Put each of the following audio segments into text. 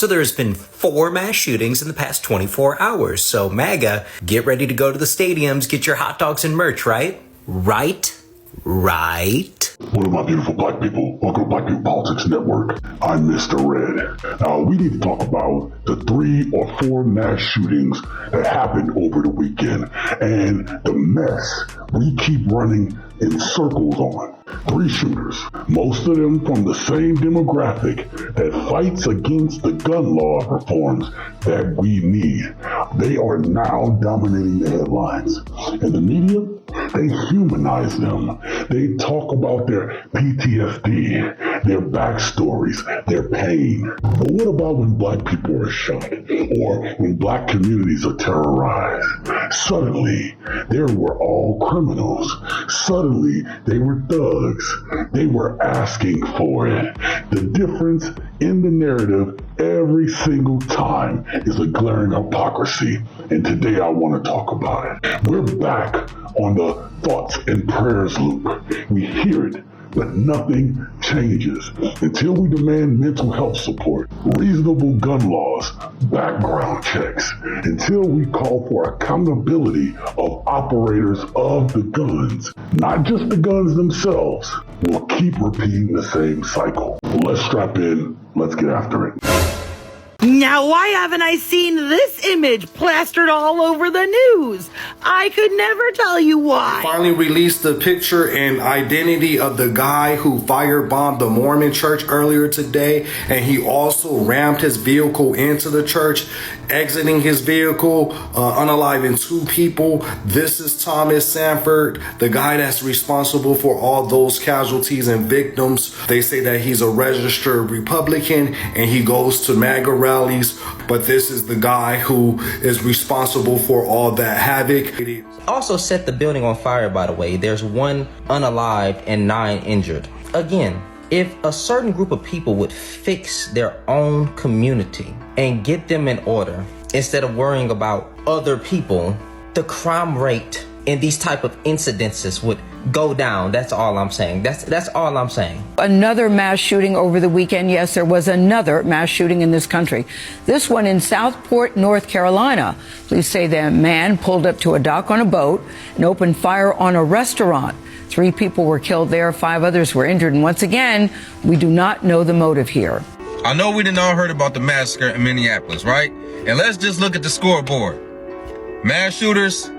So there's been 4 mass shootings in the past 24 hours. So MAGA, get ready to go to the stadiums, get your hot dogs and merch, right? Right? What up, my beautiful black people? Welcome to Black People Politics Network. I'm Mr. Red. Now, we need to talk about the 3 or 4 mass shootings that happened over the weekend and the mess we keep running in circles on. 3 shooters, most of them from the same demographic that fights against the gun law reforms that we need. They are now dominating the headlines. And the media, they humanize them. They talk about their PTSD, their backstories, their pain. But what about when black people are shot or when black communities are terrorized? Suddenly, they were all criminals. Suddenly, they were thugs. They were asking for it. The difference in the narrative every single time is a glaring hypocrisy. And today I want to talk about it. We're back on the thoughts and prayers loop. We hear it, but nothing changes until we demand mental health support, reasonable gun laws, background checks, until we call for accountability of operators of the guns, not just the guns themselves. We'll keep repeating the same cycle. Let's strap in. Let's get after it. Now, why haven't I seen this image plastered all over the news? I could never tell you why. Finally released the picture and identity of the guy who firebombed the Mormon church earlier today, and he also rammed his vehicle into the church, exiting his vehicle, unaliving 2 people. This is Thomas Sanford, the guy that's responsible for all those casualties and victims. They say that he's a registered Republican and he goes to MAGA rallies, but this is the guy who is responsible for all that havoc. Also set the building on fire, by the way. There's 1 unalived and 9 injured. Again, if a certain group of people would fix their own community and get them in order instead of worrying about other people, the crime rate in these type of incidences would go down. That's all I'm saying. That's all I'm saying. Another mass shooting over the weekend. Yes, there was another mass shooting in this country. This one in Southport, North Carolina. Police say the man pulled up to a dock on a boat and opened fire on a restaurant. 3 people were killed there. 5 others were injured. And once again, we do not know the motive here. I know we didn't all heard about the massacre in Minneapolis, right? And let's just look at the scoreboard. Mass shooters,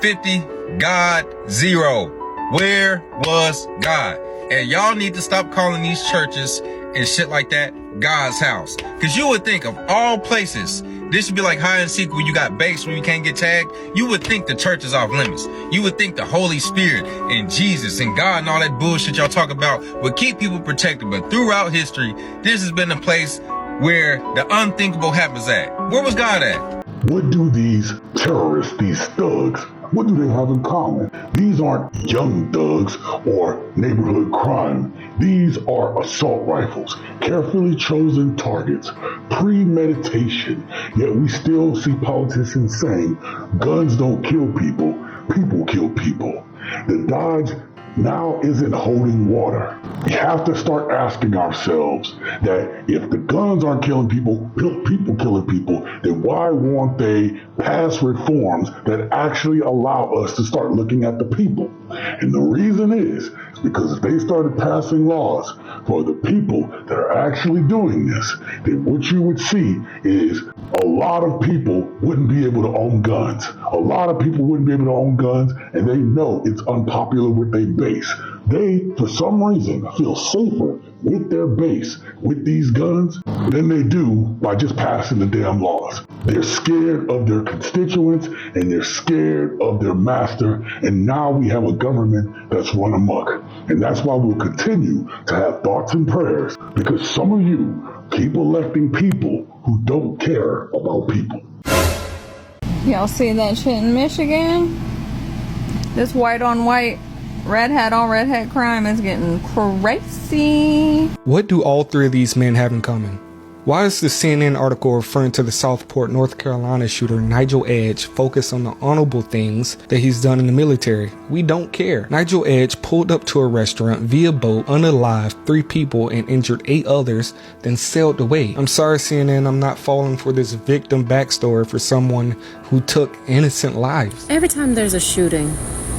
50, God, 0. Where was God? And y'all need to stop calling these churches and shit like that God's house. Because you would think of all places, this should be like hide and seek where you got base where you can't get tagged. You would think the church is off limits. You would think the Holy Spirit and Jesus and God and all that bullshit y'all talk about would keep people protected. But throughout history, this has been a place where the unthinkable happens at. Where was God at? What do these terrorists, these thugs, what do they have in common? These aren't young thugs or neighborhood crime. These are assault rifles, carefully chosen targets, premeditation. Yet we still see politicians saying guns don't kill people, people kill people. The Dodge now isn't holding water. We have to start asking ourselves that if the guns aren't killing people, people killing people, then why won't they pass reforms that actually allow us to start looking at the people? And the reason is because if they started passing laws for the people that are actually doing this, then what you would see is a lot of people wouldn't be able to own guns. A lot of people wouldn't be able to own guns, and they know it's unpopular with their base. They, for some reason, feel safer with their base, with these guns, than they do by just passing the damn laws. They're scared of their constituents, and they're scared of their master, and now we have a government that's run amok. And that's why we'll continue to have thoughts and prayers, because some of you keep electing people who don't care about people. Y'all see that shit in Michigan? This white on white, red hat on red hat crime is getting crazy. What do all 3 of these men have in common? Why is the CNN article referring to the Southport, North Carolina shooter Nigel Edge focus on the honorable things that he's done in the military? We don't care. Nigel Edge pulled up to a restaurant via boat, unalived 3 people and injured 8 others, then sailed away. I'm sorry, CNN, I'm not falling for this victim backstory for someone who took innocent lives. Every time there's a shooting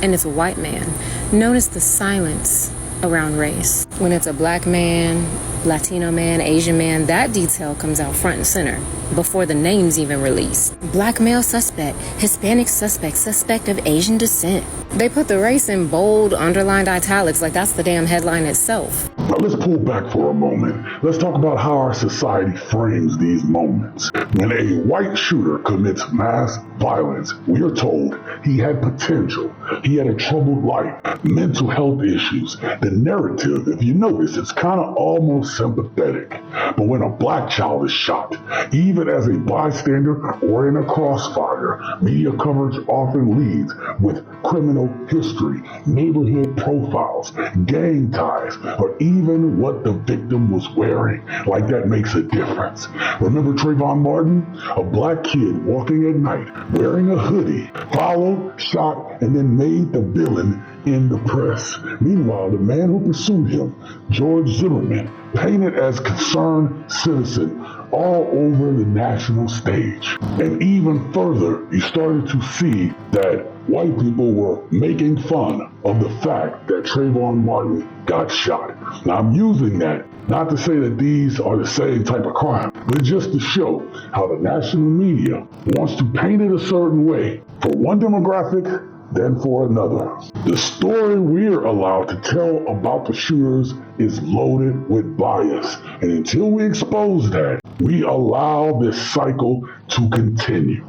and it's a white man, notice the silence around race. When it's a black man, Latino man, Asian man, that detail comes out front and center before the name's even released. Black male suspect, Hispanic suspect, suspect of Asian descent. They put the race in bold, underlined italics like that's the damn headline itself. Now let's pull back for a moment. Let's talk about how our society frames these moments. When a white shooter commits mass violence, we are told he had potential, he had a troubled life, mental health issues. The narrative, if you notice, it's kind of almost sympathetic. But when a black child is shot, even as a bystander or in a crossfire, media coverage often leads with criminal history, neighborhood profiles, gang ties, or even what the victim was wearing. Like that makes a difference. Remember Trayvon Martin? A black kid walking at night, wearing a hoodie, followed, shot, and then made the villain in the press. Meanwhile, the man who pursued him, George Zimmerman, painted as concerned citizen all over the national stage. And even further, you started to see that white people were making fun of the fact that Trayvon Martin got shot. Now, I'm using that not to say that these are the same type of crime, but just to show how the national media wants to paint it a certain way for one demographic than for another. The story we're allowed to tell about the shooters is loaded with bias. And until we expose that, we allow this cycle to continue.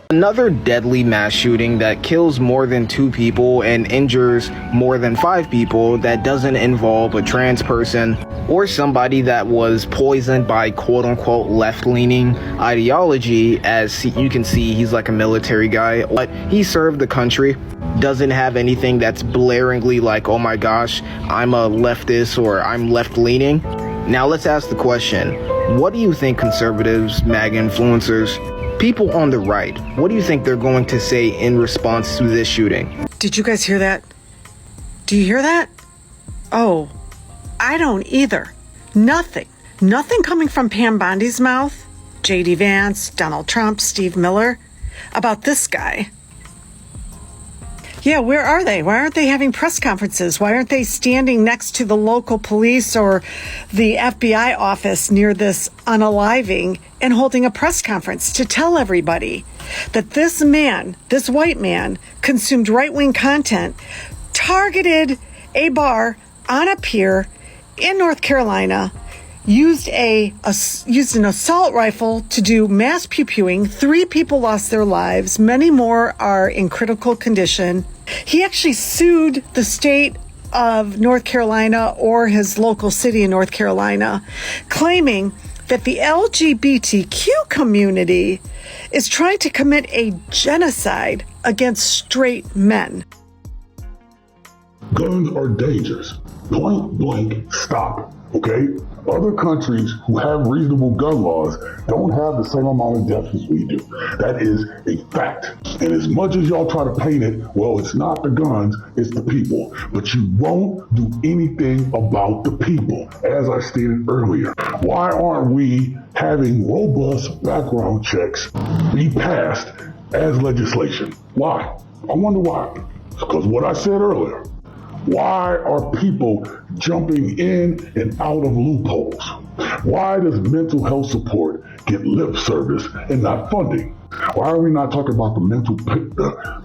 Another deadly mass shooting that kills more than 2 people and injures more than 5 people that doesn't involve a trans person or somebody that was poisoned by quote-unquote left-leaning ideology. As you can see, he's like a military guy, but he served the country. Doesn't have anything that's blaringly like, oh my gosh, I'm a leftist or I'm left-leaning. Now let's ask the question, what do you think conservatives, MAGA influencers, people on the right, what do you think they're going to say in response to this shooting? Did you guys hear that? Do you hear that? Oh, I don't either. Nothing. Nothing coming from Pam Bondi's mouth, J.D. Vance, Donald Trump, Steve Miller, about this guy. Yeah, where are they? Why aren't they having press conferences? Why aren't they standing next to the local police or the FBI office near this unaliving and holding a press conference to tell everybody that this man, this white man, consumed right-wing content, targeted a bar on a pier in North Carolina, used an assault rifle to do mass pew-pewing. 3 people lost their lives. Many more are in critical condition. He actually sued the state of North Carolina or his local city in North Carolina, claiming that the LGBTQ community is trying to commit a genocide against straight men. Guns are dangerous. Point blank, stop. Okay? Other countries who have reasonable gun laws don't have the same amount of deaths as we do. That is a fact. And as much as y'all try to paint it, well, it's not the guns, it's the people. But you won't do anything about the people. As I stated earlier, why aren't we having robust background checks be passed as legislation? Why? I wonder why. Because what I said earlier, why are people jumping in and out of loopholes? Why does mental health support get lip service and not funding? Why are we not talking about the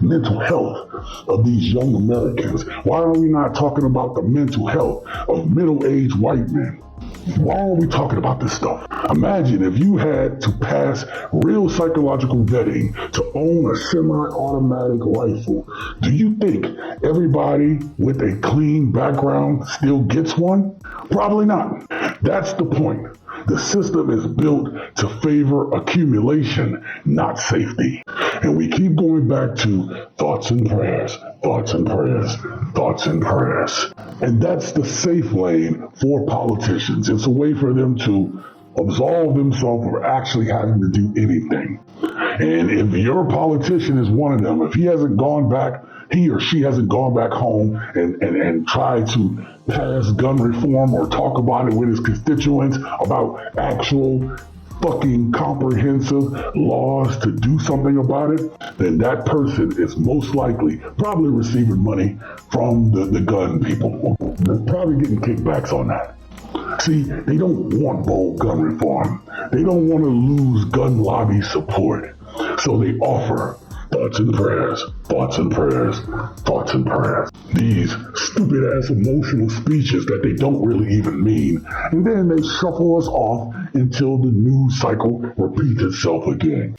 mental health of these young Americans? Why are we not talking about the mental health of middle-aged white men? Why are we talking about this stuff? Imagine if you had to pass real psychological vetting to own a semi-automatic rifle. Do you think everybody with a clean background still gets one? Probably not. That's the point. The system is built to favor accumulation, not safety. And we keep going back to thoughts and prayers, thoughts and prayers, thoughts and prayers. And that's the safe lane for politicians. It's a way for them to absolve themselves of actually having to do anything. And if your politician is one of them, if he or she hasn't gone back home and tried to pass gun reform or talk about it with his constituents about actual fucking comprehensive laws to do something about it, then that person is most likely probably receiving money from the gun people. They're probably getting kickbacks on that. See, they don't want bold gun reform. They don't want to lose gun lobby support. So they offer thoughts and prayers, thoughts and prayers, thoughts and prayers. These stupid ass emotional speeches that they don't really even mean. And then they shuffle us off until the news cycle repeats itself again.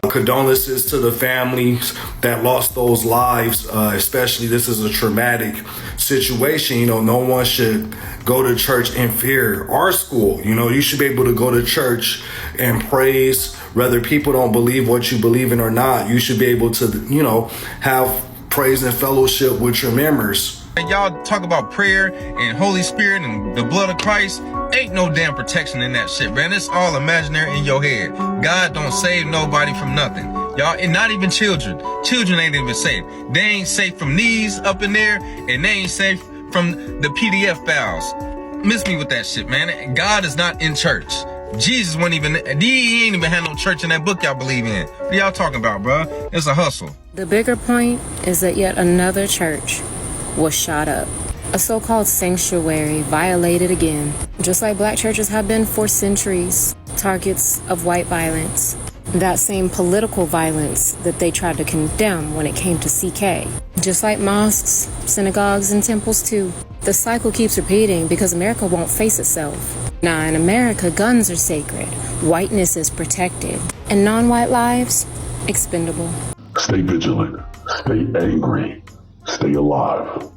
Condolences to the families that lost those lives, especially this is a traumatic situation. You know, no one should go to church in fear. Our school, you know, you should be able to go to church and praise, whether people don't believe what you believe in or not. You should be able to, you know, have praise and fellowship with your members. And y'all talk about prayer and Holy Spirit and the blood of Christ. Ain't no damn protection in that shit, man. It's all imaginary in your head. God don't save nobody from nothing. Y'all, and not even children. Children ain't even safe. They ain't safe from knees up in there, and they ain't safe from the PDF files. Miss me with that shit, man. God is not in church. Jesus wasn't even, he ain't even had no church in that book y'all believe in. What are y'all talking about, bro? It's a hustle. The bigger point is that yet another church was shot up. A so-called sanctuary violated again, just like black churches have been for centuries, targets of white violence. That same political violence that they tried to condemn when it came to CK. Just like mosques, synagogues, and temples too. The cycle keeps repeating because America won't face itself. Now in America, guns are sacred, whiteness is protected, and non-white lives, expendable. Stay vigilant, stay angry, stay alive.